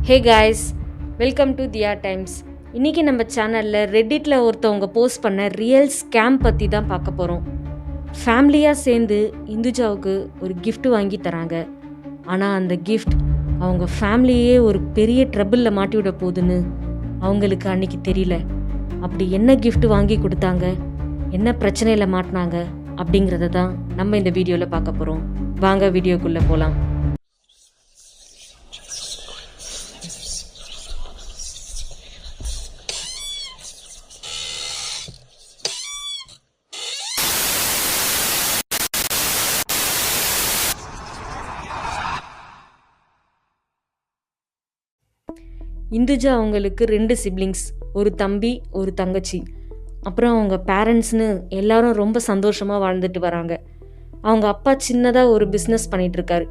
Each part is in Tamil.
Hey guys, welcome to Thiya Times. இன்றைக்கி நம்ம சேனலில் ரெட்டிட்டில் ஒருத்தவங்க போஸ்ட் பண்ண ரியல் ஸ்கேம் பற்றி தான் பார்க்க போகிறோம். ஃபேமிலியாக சேர்ந்து இந்துஜாவுக்கு ஒரு gift வாங்கி தராங்க. ஆனால் அந்த கிஃப்ட் அவங்க ஃபேமிலியே ஒரு பெரிய ட்ரபிளில் மாட்டி விட போகுதுன்னு அவங்களுக்கு அன்றைக்கி தெரியல. அப்படி என்ன gift வாங்கி கொடுத்தாங்க, என்ன பிரச்சனையில் மாட்டினாங்க அப்படிங்கிறத தான் நம்ம இந்த வீடியோவில் பார்க்க போகிறோம். வாங்க வீடியோக்குள்ளே போகலாம். இந்துஜா அவங்களுக்கு 2 சிப்ளிங்ஸ், ஒரு தம்பி ஒரு தங்கச்சி. அப்புறம் அவங்க பேரண்ட்ஸ்னு எல்லாரும் ரொம்ப சந்தோஷமாக வாழ்ந்துட்டு வராங்க. அவங்க அப்பா சின்னதாக ஒரு பிஸ்னஸ் பண்ணிகிட்ருக்காரு.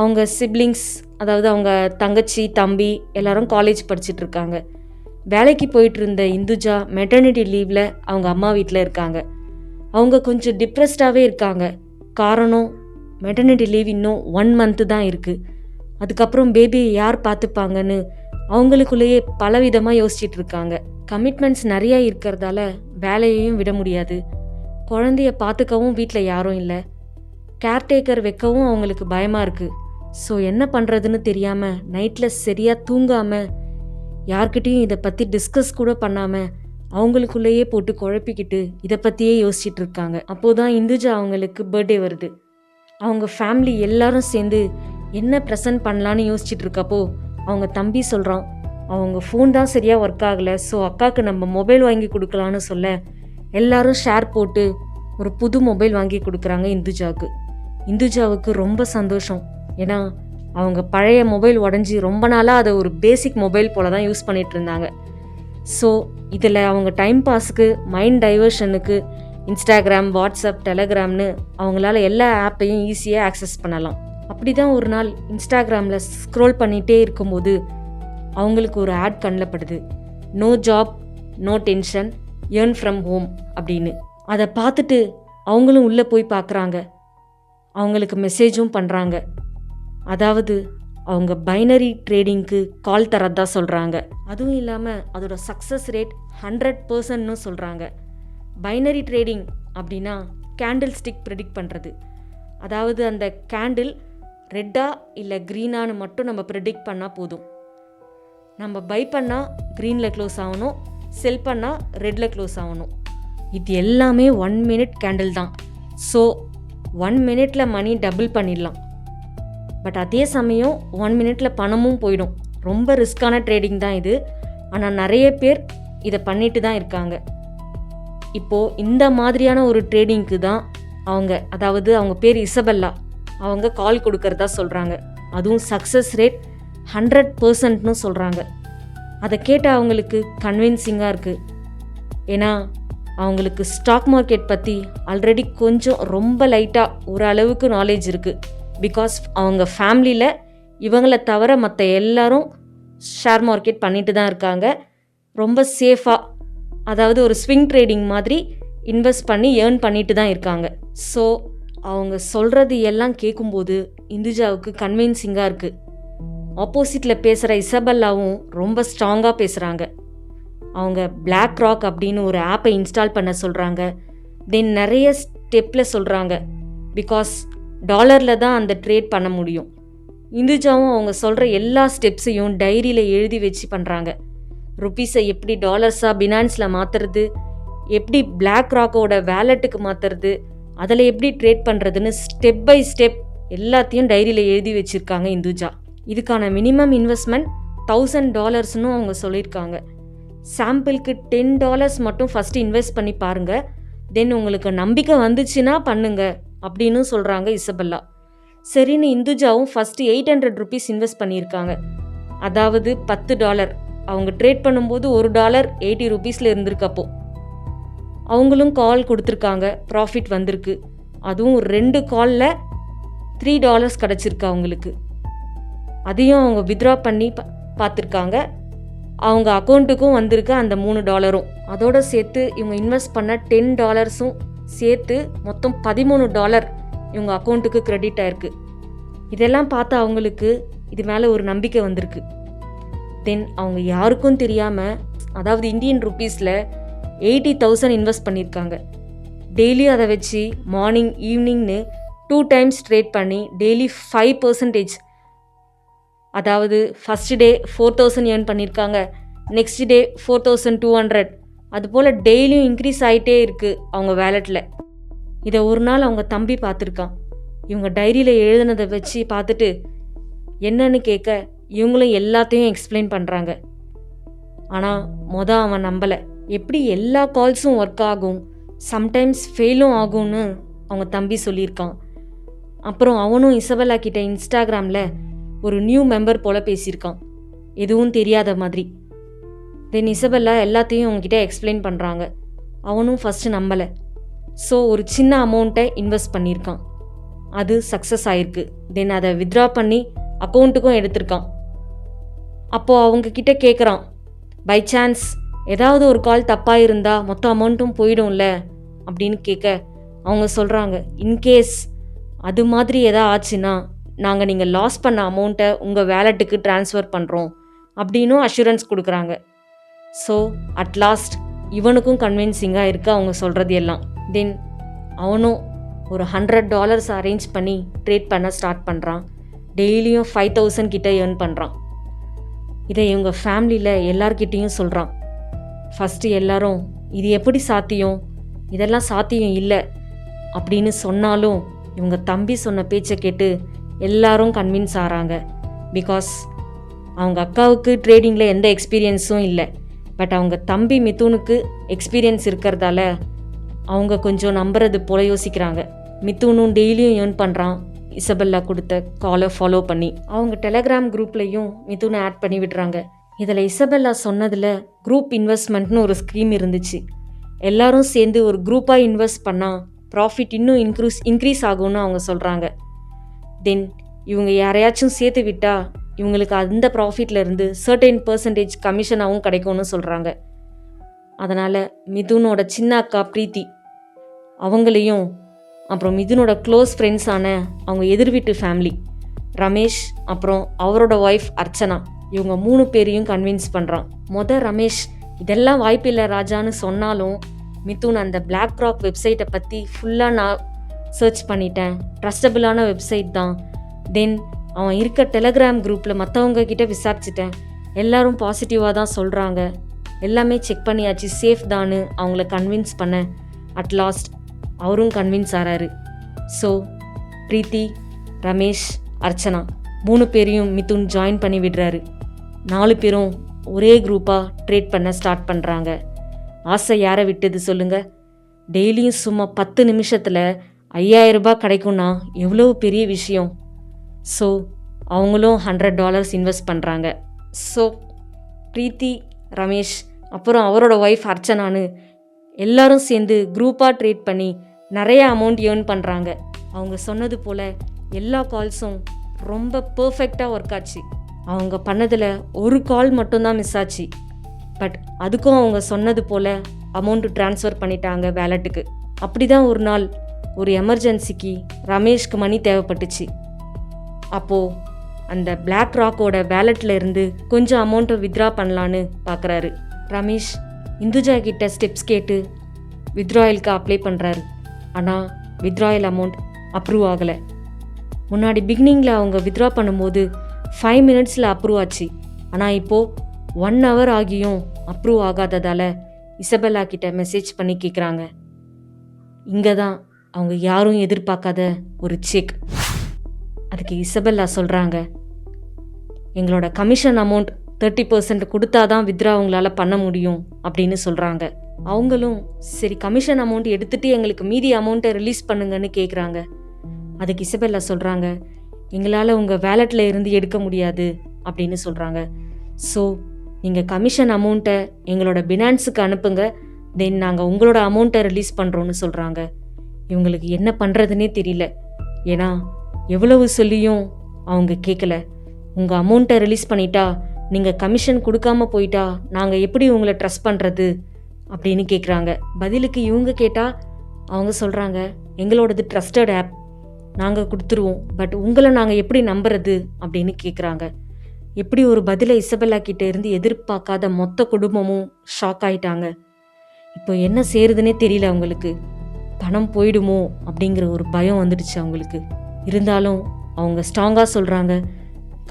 அவங்க சிப்ளிங்ஸ், அதாவது அவங்க தங்கச்சி தம்பி எல்லாரும் காலேஜ் படிச்சிட்ருக்காங்க. வேலைக்கு போயிட்டு இருந்த இந்துஜா மெட்டர்னிட்டி லீவில் அவங்க அம்மா வீட்டில் இருக்காங்க. அவங்க கொஞ்சம் டிப்ரெஸ்டாகவே இருக்காங்க. காரணம், மெட்டர்னிட்டி லீவ் இன்னும் 1 month தான் இருக்குது. அதுக்கப்புறம் பேபியை யார் பார்த்துப்பாங்கன்னு அவங்களுக்குள்ளேயே பலவிதமாக யோசிச்சுட்டு இருக்காங்க. கமிட்மெண்ட்ஸ் நிறையா இருக்கிறதால வேலையையும் விட முடியாது. குழந்தைய பார்த்துக்கவும் வீட்டில் யாரும் இல்லை. கேர்டேக்கர் வைக்கவும் அவங்களுக்கு பயமாக இருக்குது. ஸோ என்ன பண்ணுறதுன்னு தெரியாமல் நைட்டில் சரியாக தூங்காமல் யார்கிட்டையும் இதை பற்றி டிஸ்கஸ் கூட பண்ணாமல் அவங்களுக்குள்ளேயே போட்டு குழப்பிக்கிட்டு இதை பற்றியே யோசிச்சுட்டு இருக்காங்க. அப்போதான் இந்துஜா அவங்களுக்கு பர்த்டே வருது. அவங்க ஃபேமிலி எல்லாரும் சேர்ந்து என்ன ப்ரெசன்ட் பண்ணலான்னு யோசிச்சுட்டு இருக்கப்போ அவங்க தம்பி சொல்கிறான், அவங்க ஃபோன் தான் சரியாக ஒர்க் ஆகலை, ஸோ அக்காவுக்கு நம்ம மொபைல் வாங்கி கொடுக்கலான்னு சொல்ல எல்லாரும் ஷேர் போட்டு ஒரு புது மொபைல் வாங்கி கொடுக்குறாங்க இந்துஜாவுக்கு. இந்துஜாவுக்கு ரொம்ப சந்தோஷம். ஏன்னா அவங்க பழைய மொபைல் உடஞ்சி ரொம்ப நாளாக அதை ஒரு பேசிக் மொபைல் போல தான் யூஸ் பண்ணிகிட்டு இருந்தாங்க. ஸோ இதில் அவங்க டைம் பாஸுக்கு, மைண்ட் டைவர்ஷனுக்கு இன்ஸ்டாகிராம், வாட்ஸ்அப், டெலகிராம்னு அவங்களால எல்லா ஆப்பையும் ஈஸியாக ஆக்சஸ் பண்ணலாம். அப்படி தான் ஒரு நாள் இன்ஸ்டாகிராமில் ஸ்க்ரோல் பண்ணிகிட்டே இருக்கும்போது அவங்களுக்கு ஒரு ஆட் கண்ணில் படுது. No job, no tension, earn from home அப்படின்னு. அதை பார்த்துட்டு அவங்களும் உள்ளே போய் பார்க்குறாங்க. அவங்களுக்கு மெசேஜும் பண்ணுறாங்க. அதாவது அவங்க பைனரி ட்ரேடிங்க்கு கால் தரதா சொல்கிறாங்க. அதுவும் இல்லாமல் அதோட சக்ஸஸ் ரேட் 100%ன்னு சொல்கிறாங்க. பைனரி ட்ரேடிங் அப்படின்னா கேண்டில் ஸ்டிக் ப்ரெடிக்ட் பண்ணுறது. அதாவது அந்த கேண்டில் ரெட்டா இல்லை க்ரீனான்னு மட்டும் நம்ம ப்ரெடிக்ட் பண்ணால் போதும். நம்ம பை பண்ணால் க்ரீனில் க்ளோஸ் ஆகணும், செல் பண்ணால் ரெட்டில் க்ளோஸ் ஆகணும். இது எல்லாமே 1 minute கேண்டில் தான். ஸோ 1 minute மணி டபுள் பண்ணிடலாம். பட் அதே சமயம் 1 minute பணமும் போயிடும். ரொம்ப ரிஸ்கான ட்ரேடிங் தான் இது. ஆனால் நிறைய பேர் இதை பண்ணிட்டு தான் இருக்காங்க. இப்போது இந்த மாதிரியான ஒரு ட்ரேடிங்க்கு தான் அதாவது அவங்க பேர் இசபெல்லா, அவங்க கால் கொடுக்கறதா சொல்கிறாங்க. அதுவும் சக்ஸஸ் ரேட் 100%ன்னு சொல்கிறாங்க. அதை கேட்ட அவங்களுக்கு கன்வின்சிங்காக இருக்குது. ஏன்னா அவங்களுக்கு ஸ்டாக் மார்க்கெட் பற்றி ஆல்ரெடி கொஞ்சம் ரொம்ப லைட்டாக ஒரு அளவுக்கு நாலேஜ் இருக்குது. பிகாஸ் அவங்க ஃபேமிலியில் இவங்களை தவிர மற்ற எல்லாரும் ஷேர் மார்க்கெட் பண்ணிட்டு தான் இருக்காங்க. ரொம்ப சேஃபாக, அதாவது ஒரு ஸ்விங் ட்ரேடிங் மாதிரி இன்வெஸ்ட் பண்ணி ஏர்ன் பண்ணிட்டு தான் இருக்காங்க. ஸோ அவங்க சொல்கிறது எல்லாம் கேட்கும்போது இந்துஜாவுக்கு கன்வின்சிங்காக இருக்குது. ஆப்போசிட்டில் பேசுகிற இசபெல்லாவும் ரொம்ப ஸ்ட்ராங்காக பேசுகிறாங்க. அவங்க பிளாக் ராக் அப்படின்னு ஒரு ஆப்பை இன்ஸ்டால் பண்ண சொல்கிறாங்க. தென் நிறைய ஸ்டெப்பில் சொல்கிறாங்க. பிகாஸ் டாலரில் தான் அந்த ட்ரேட் பண்ண முடியும். இந்துஜாவும் அவங்க சொல்கிற எல்லா ஸ்டெப்ஸையும் டைரியில் எழுதி வச்சு பண்ணுறாங்க. ருப்பீஸை எப்படி டாலர்ஸாக பினான்ஸில் மாற்றுறது, எப்படி பிளாக் ராக்கோட வேலெட்டுக்கு மாற்றுறது, அதில் எப்படி ட்ரேட் பண்ணுறதுன்னு ஸ்டெப் பை ஸ்டெப் எல்லாத்தையும் டைரியில் எழுதி வச்சுருக்காங்க இந்துஜா. இதுக்கான மினிமம் இன்வெஸ்ட்மெண்ட் $1000ன்னு அவங்க சொல்லியிருக்காங்க. சாம்பிளுக்கு $10 மட்டும் ஃபஸ்ட்டு இன்வெஸ்ட் பண்ணி பாருங்கள், தென் உங்களுக்கு நம்பிக்கை வந்துச்சுன்னா பண்ணுங்க அப்படின்னு சொல்கிறாங்க இசபெல்லா. சரின்னு இந்துஜாவும் ஃபஸ்ட்டு $800 இன்வெஸ்ட் பண்ணியிருக்காங்க. அதாவது $10. அவங்க ட்ரேட் பண்ணும்போது $1 $80 இருந்திருக்கப்போ அவங்களும் கால் கொடுத்துருக்காங்க. ப்ராஃபிட் வந்திருக்கு. அதுவும் 2 காலில் $3 கிடச்சிருக்கு அவங்களுக்கு. அதையும் அவங்க வித்ட்ரா பண்ணி பார்த்துருக்காங்க. அவங்க அக்கௌண்ட்டுக்கும் வந்திருக்கு அந்த $3. அதோடு சேர்த்து இவங்க இன்வெஸ்ட் பண்ண $10 சேர்த்து மொத்தம் $13 இவங்க அக்கௌண்ட்டுக்கு கிரெடிட் ஆயிருக்கு. இதெல்லாம் பார்த்து அவங்களுக்கு இது மேலே ஒரு நம்பிக்கை வந்திருக்கு. தென் அவங்க யாருக்கும் தெரியாமல், அதாவது இந்தியன் ருப்பீஸில் 80,000 இன்வெஸ்ட் பண்ணியிருக்காங்க. டெய்லி அதை வச்சு மார்னிங் ஈவினிங்னு 2 டைம்ஸ் ட்ரேட் பண்ணி டெய்லி 5%, அதாவது ஃபஸ்ட் டே 4,000 ஏர்ன் பண்ணியிருக்காங்க, நெக்ஸ்ட் டே 4,200, அதுபோல் டெய்லியும் இன்க்ரீஸ் ஆகிட்டே இருக்குது அவங்க வேலெட்டில். இதை ஒரு நாள் அவங்க தம்பி பார்த்துருக்கான். இவங்க டைரியில் எழுதுனதை வச்சு பார்த்துட்டு என்னன்னு கேட்க இவங்களும் எல்லாத்தையும் எக்ஸ்பிளைன் பண்ணுறாங்க. ஆனால் அவன் நம்பலை. எப்படி எல்லா கால்ஸும் ஒர்க் ஆகும், சம்டைம்ஸ் ஃபெயிலும் ஆகும்னு அவங்க தம்பி சொல்லியிருக்கான். அப்புறம் அவனும் இசபெல்லா கிட்ட இன்ஸ்டாகிராமில் ஒரு நியூ மெம்பர் போல் பேசியிருக்கான், எதுவும் தெரியாத மாதிரி. தென் இசபெல்லா எல்லாத்தையும் அவங்ககிட்ட எக்ஸ்பிளைன் பண்ணுறாங்க. அவனும் ஃபஸ்ட்டு நம்பலை. ஸோ ஒரு சின்ன அமௌண்ட்டை இன்வெஸ்ட் பண்ணியிருக்கான். அது சக்ஸஸ் ஆகிருக்கு. தென் அதை வித்ட்ரா பண்ணி அக்கௌண்ட்டுக்கும் எடுத்திருக்கான். அப்போது அவங்கக்கிட்ட கேட்குறான், பை சான்ஸ் ஏதாவது ஒரு கால் தப்பாக இருந்தால் மொத்த அமௌண்ட்டும் போயிடும்ல அப்படின்னு கேட்க அவங்க சொல்கிறாங்க, இன்கேஸ் அது மாதிரி எதாவது ஆச்சுன்னா நாங்கள் நீங்கள் லாஸ் பண்ண அமௌண்ட்டை உங்கள் வேலெட்டுக்கு ட்ரான்ஸ்ஃபர் பண்ணுறோம் அப்படின்னும் அஷூரன்ஸ் கொடுக்குறாங்க. ஸோ அட்லாஸ்ட் இவனுக்கும் கன்வின்சிங்காக இருக்குது அவங்க சொல்கிறது எல்லாம். தென் அவனும் ஒரு $100 அரேஞ்ச் பண்ணி ட்ரேட் பண்ண ஸ்டார்ட் பண்ணுறான். டெய்லியும் 5,000 கிட்ட ஏர்ன் பண்ணுறான். இதை இவங்க ஃபேமிலியில் எல்லார்கிட்டேயும் சொல்கிறான். ஃபஸ்ட்டு எல்லாரும் இது எப்படி சாத்தியம், இதெல்லாம் சாத்தியம் இல்லை அப்படின்னு சொன்னாலும் இவங்க தம்பி சொன்ன பேச்சை கேட்டு எல்லாரும் கன்வின்ஸ் ஆகிறாங்க. பிகாஸ் அவங்க அக்காவுக்கு ட்ரேடிங்கில் எந்த எக்ஸ்பீரியன்ஸும் இல்லை. பட் அவங்க தம்பி மிதுனுக்கு எக்ஸ்பீரியன்ஸ் இருக்கிறதால அவங்க கொஞ்சம் நம்புறது போல யோசிக்கிறாங்க. மிதுனும் டெய்லியும் ஏர்ன் பண்ணுறான் இசபெல்லா கொடுத்த காலை ஃபாலோ பண்ணி. அவங்க டெலகிராம் குரூப்லேயும் மிதுனை ஆட் பண்ணி விடுறாங்க. இதில் இசபெல்லா சொன்னதில் குரூப் இன்வெஸ்ட்மெண்ட்னு ஒரு ஸ்கீம் இருந்துச்சு. எல்லாரும் சேர்ந்து ஒரு குரூப்பாக இன்வெஸ்ட் பண்ணால் ப்ராஃபிட் இன்னும் இன்க்ரீஸ் ஆகும்னு அவங்க சொல்கிறாங்க. தென் இவங்க யாரையாச்சும் சேர்த்து விட்டால் இவங்களுக்கு அந்த ப்ராஃபிட்லேருந்து சர்டைன் % கமிஷனாகவும் கிடைக்கும்னு சொல்கிறாங்க. அதனால் மிதுனோட சின்ன அக்கா பிரீத்தி அவங்களையும், அப்புறம் மிதுனோட க்ளோஸ் ஃப்ரெண்ட்ஸான அவங்க எதிர் வீட்டு ஃபேமிலி ரமேஷ், அப்புறம் அவரோட ஒய்ஃப் அர்ச்சனா, இவங்க 3 பேரையும் கன்வின்ஸ் பண்ணுறான். ரமேஷ் இதெல்லாம் வாய்ப்பில்லை ராஜான்னு சொன்னாலும் மிதுன் அந்த பிளாக் ராக் வெப்சைட்டை பற்றி ஃபுல்லாக நான் சர்ச் பண்ணிட்டேன், ட்ரஸ்டபிளான வெப்சைட் தான். தென் அவன் இருக்க டெலகிராம் குரூப்பில் மற்றவங்க கிட்ட விசாரிச்சிட்டேன், எல்லாரும் பாசிட்டிவாக தான் சொல்கிறாங்க, எல்லாமே செக் பண்ணியாச்சு, சேஃப் தான்னு அவங்கள கன்வின்ஸ் பண்ண அட்லாஸ்ட் அவரும் கன்வின்ஸ் ஆகிறாரு. ஸோ பிரீத்தி, ரமேஷ், அர்ச்சனா 3 பேரையும் மிதுன் ஜாயின் பண்ணி விடுறாரு. 4 பேரும் ஒரே குரூப்பாக ட்ரேட் பண்ண ஸ்டார்ட் பண்ணுறாங்க. ஆசை யாரை விட்டது சொல்லுங்கள்? டெய்லியும் சும்மா 10 நிமிஷத்தில் 5,000 ரூபாய் கிடைக்கும்னா எவ்வளோ பெரிய விஷயம். ஸோ அவங்களும் $100 இன்வெஸ்ட் பண்ணுறாங்க. ஸோ பிரீத்தி, ரமேஷ், அப்புறம் அவரோட ஒய்ஃப் அர்ச்சனான்னு எல்லாரும் சேர்ந்து குரூப்பாக ட்ரேட் பண்ணி நிறைய அமௌண்ட் ஏர்ன் பண்ணுறாங்க. அவங்க சொன்னது போல் எல்லா கால்ஸும் ரொம்ப பர்ஃபெக்டாக ஒர்க் ஆச்சு. அவங்க பண்ணதில் ஒரு கால் மட்டும்தான் மிஸ் ஆச்சு. பட் அதுக்கும் அவங்க சொன்னது போல் அமௌண்ட்டு ட்ரான்ஸ்ஃபர் பண்ணிட்டாங்க வேலெட்டுக்கு. அப்படி தான் ஒரு நாள் ஒரு எமர்ஜென்சிக்கு ரமேஷ்க்கு மணி தேவைப்பட்டுச்சு. அப்போது அந்த பிளாக் ராக்கோட வேலெட்டில் இருந்து கொஞ்சம் அமௌண்ட்டை வித்ட்ரா பண்ணலான்னு பார்க்குறாரு. ரமேஷ் இந்துஜா கிட்ட ஸ்டெப்ஸ் கேட்டு வித்ட்ராயலுக்கு அப்ளை பண்ணுறாரு. ஆனால் வித்ட்ராயல் அமௌண்ட் அப்ரூவ் ஆகலை. முன்னாடி பிகினிங்கில் அவங்க வித்ட்ரா பண்ணும்போது 5 மினிட்ஸில் அப்ரூவ் ஆச்சு. ஆனால் இப்போது 1 ஹவர் ஆகியும் அப்ரூவ் ஆகாததால் இசபெல்லா கிட்ட மெசேஜ் பண்ணி கேட்குறாங்க. இங்கே தான் அவங்க யாரும் எதிர்பார்க்காத ஒரு செக். அதுக்கு இசபெல்லா சொல்கிறாங்க, எங்களோட கமிஷன் அமௌண்ட் 30% கொடுத்தா தான் வித்ட்ரா அவங்களால பண்ண முடியும் அப்படின்னு சொல்கிறாங்க. அவங்களும் சரி கமிஷன் அமௌண்ட் எடுத்துகிட்டு எங்களுக்கு மீதி அமௌண்ட்டை ரிலீஸ் பண்ணுங்கன்னு கேட்குறாங்க. அதுக்கு இசபெல்லா சொல்கிறாங்க, எங்களால் உங்கள் வேலெட்டில் இருந்து எடுக்க முடியாது அப்படின்னு சொல்கிறாங்க. ஸோ நீங்கள் கமிஷன் அமௌண்ட்டை எங்களோட பினான்ஸுக்கு அனுப்புங்க, தென் நாங்கள் உங்களோட அமௌண்ட்டை ரிலீஸ் பண்ணுறோன்னு சொல்கிறாங்க. இவங்களுக்கு என்ன பண்ணுறதுனே தெரியல. ஏன்னா எவ்வளவு சொல்லியும் அவங்க கேட்கல. உங்கள் அமௌண்ட்டை ரிலீஸ் பண்ணிட்டா நீங்கள் கமிஷன் கொடுக்காம போயிட்டா நாங்கள் எப்படி உங்களை ட்ரஸ்ட் பண்ணுறது அப்படின்னு கேட்குறாங்க. பதிலுக்கு இவங்க கேட்டால் அவங்க சொல்கிறாங்க, எங்களோடது ட்ரஸ்டட் ஆப், நாங்கள் கொடுத்துருவோம், பட் உங்களை நாங்கள் எப்படி நம்புறது அப்படின்னு கேட்குறாங்க. எப்படி ஒரு பதிலை இசபெல்லா கிட்ட இருந்து எதிர்பார்க்காத மொத்த குடும்பமும் ஷாக் ஆயிட்டாங்க. இப்போ என்ன செய்யறதுனே தெரியல அவங்களுக்கு. பணம் போயிடுமோ அப்படிங்கிற ஒரு பயம் வந்துடுச்சு அவங்களுக்கு. இருந்தாலும் அவங்க ஸ்ட்ராங்காக சொல்கிறாங்க,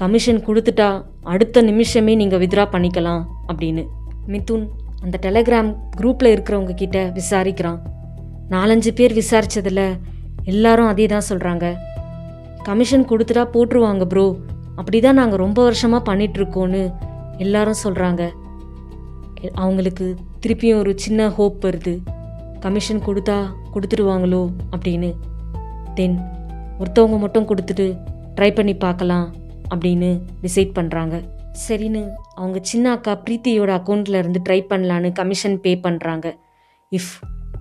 கமிஷன் கொடுத்துட்டா அடுத்த நிமிஷமே நீங்கள் வித்ரா பண்ணிக்கலாம் அப்படின்னு. மிதுன் அந்த டெலகிராம் குரூப்பில் இருக்கிறவங்க கிட்ட விசாரிக்கிறான். 4-5 பேர் விசாரித்ததில் எல்லாரும் அதே தான் சொல்கிறாங்க. கமிஷன் கொடுத்துட்டா போட்டுருவாங்க ப்ரோ, அப்படி தான் நாங்கள் ரொம்ப வருஷமாக பண்ணிகிட்ருக்கோன்னு எல்லாரும் சொல்கிறாங்க. அவங்களுக்கு திருப்பியும் ஒரு சின்ன ஹோப் வருது, கமிஷன் கொடுத்துடுவாங்களோ அப்படின்னு. தென் ஒருத்தவங்க மட்டும் கொடுத்துட்டு ட்ரை பண்ணி பார்க்கலாம் அப்படின்னு டிசைட் பண்ணுறாங்க. சரின்னு அவங்க சின்ன அக்கா பிரீத்தியோட அக்கௌண்ட்டில் இருந்து ட்ரை பண்ணலான்னு கமிஷன் பே பண்ணுறாங்க. இஃப்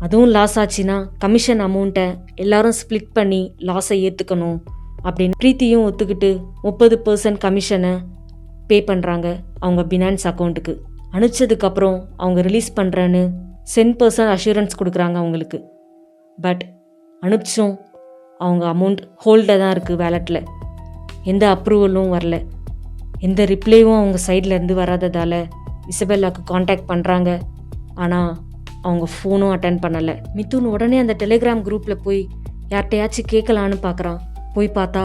அதுவும் லாஸ் ஆச்சுன்னா கமிஷன் அமௌண்ட்டை எல்லாரும் ஸ்ப்ளிட் பண்ணி லாஸை ஏற்றுக்கணும் அப்படின்னு பிரீத்தியும் ஒத்துக்கிட்டு 30% கமிஷனை பே பண்ணுறாங்க அவங்க பினான்ஸ் அக்கௌண்ட்டுக்கு. அனுப்பிச்சதுக்கப்புறம் அவங்க ரிலீஸ் பண்ணுறேன்னு 10% அஷூரன்ஸ் கொடுக்குறாங்க அவங்களுக்கு. பட் அனுப்பிச்சும் அவங்க அமௌண்ட் ஹோல்டாக தான் இருக்குது வேலெட்டில். எந்த அப்ரூவலும் வரல, எந்த ரிப்ளையும் அவங்க சைட்லேருந்து வராததால் இசபெல்லாவுக்கு காண்டாக்ட் பண்ணுறாங்க. ஆனால் அவங்க ஃபோனும் அட்டன் பண்ணலை. மிதுன் உடனே அந்த டெலிகிராம் குரூப்பில் போய் யார்கிட்டையாச்சும் கேட்கலான்னு பார்க்குறான். போய் பார்த்தா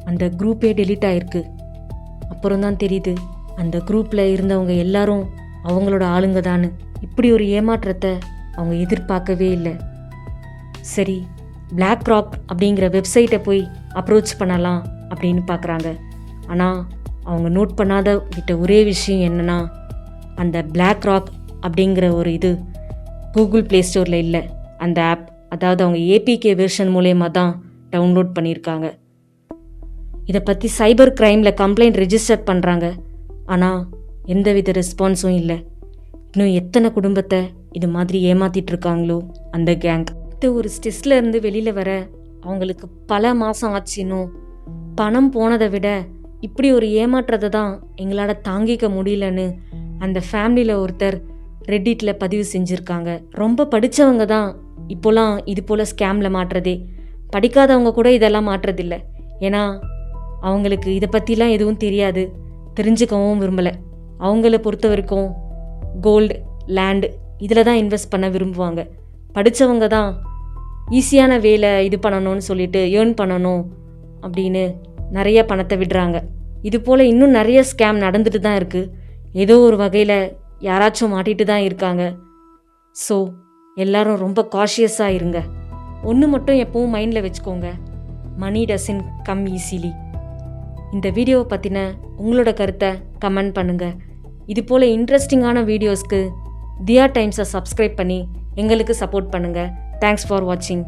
அந்த குரூப்பே டெலீட் ஆகிருக்கு. அப்புறம் தான் தெரியுது அந்த குரூப்பில் இருந்தவங்க எல்லாரும் அவங்களோட ஆளுங்க தான்னு. இப்படி ஒரு ஏமாற்றத்தை அவங்க எதிர்பார்க்கவே இல்லை. சரி, பிளாக் ராக் அப்படிங்கிற வெப்சைட்டை போய் அப்ரோச் பண்ணலாம் அப்படின்னு பார்க்குறாங்க. ஆனால் அவங்க நோட் பண்ணாத விட்ட ஒரே விஷயம் என்னென்னா, அந்த பிளாக் ராக் அப்படிங்கிற ஒரு இது கூகுள் ப்ளே ஸ்டோரில் இல்லை. அந்த ஆப், அதாவது அவங்க ஏபிகே வெர்ஷன் மூலயமா தான் டவுன்லோட் பண்ணியிருக்காங்க. இதை பற்றி சைபர் க்ரைமில் கம்ப்ளைண்ட் ரெஜிஸ்டர் பண்ணுறாங்க. ஆனால் எந்தவித ரெஸ்பான்ஸும் இல்லை. இன்னும் எத்தனை குடும்பத்தை இது மாதிரி ஏமாற்றிட்டு இருக்காங்களோ அந்த கேங். இது ஒரு ஸ்ட்ரெஸ்ல இருந்து வெளியில் வர அவங்களுக்கு பல மாதம் ஆச்சுன்னும், பணம் போனதை விட இப்படி ஒரு ஏமாற்றத்தை தான் எங்களால் தாங்கிக்க முடியலன்னு அந்த ஃபேமிலியில் ஒருத்தர் ரெட்டிட்டில் பதிவு செஞ்சுருக்காங்க. ரொம்ப படித்தவங்க தான் இப்போலாம் இது போல் ஸ்கேமில் மாட்டுறதே. படிக்காதவங்க கூட இதெல்லாம் மாட்டுறதில்லை. ஏன்னா அவங்களுக்கு இதை பற்றிலாம் எதுவும் தெரியாது, தெரிஞ்சுக்கவும் விரும்பலை. அவங்கள பொறுத்த வரைக்கும் கோல்டு, லேண்டு இதில் தான் இன்வெஸ்ட் பண்ண விரும்புவாங்க. படித்தவங்க தான் ஈஸியான வேலை இது பண்ணணும்னு சொல்லிட்டு ஏர்ன் பண்ணணும் அப்படின்னு நிறைய பணத்தை விடுறாங்க. இது போல் இன்னும் நிறைய ஸ்கேம் நடந்துட்டு தான் இருக்குது. ஏதோ ஒரு வகையில் யாராச்சும் மாட்டிட்டு தான் இருக்காங்க. ஸோ எல்லாரும் ரொம்ப காஷியஸாக இருங்க. ஒன்று மட்டும் எப்பவும் மைண்டில் வச்சுக்கோங்க, மணி டசன் கம் ஈஸிலி. இந்த வீடியோவை பற்றின உங்களோட கருத்தை கமெண்ட் பண்ணுங்கள். இது போல் இன்ட்ரெஸ்டிங்கான வீடியோஸ்க்கு தியா டைம்ஸை சப்ஸ்கிரைப் பண்ணி எங்களுக்கு சப்போர்ட் பண்ணுங்கள். தேங்க்ஸ் ஃபார் வாட்சிங்.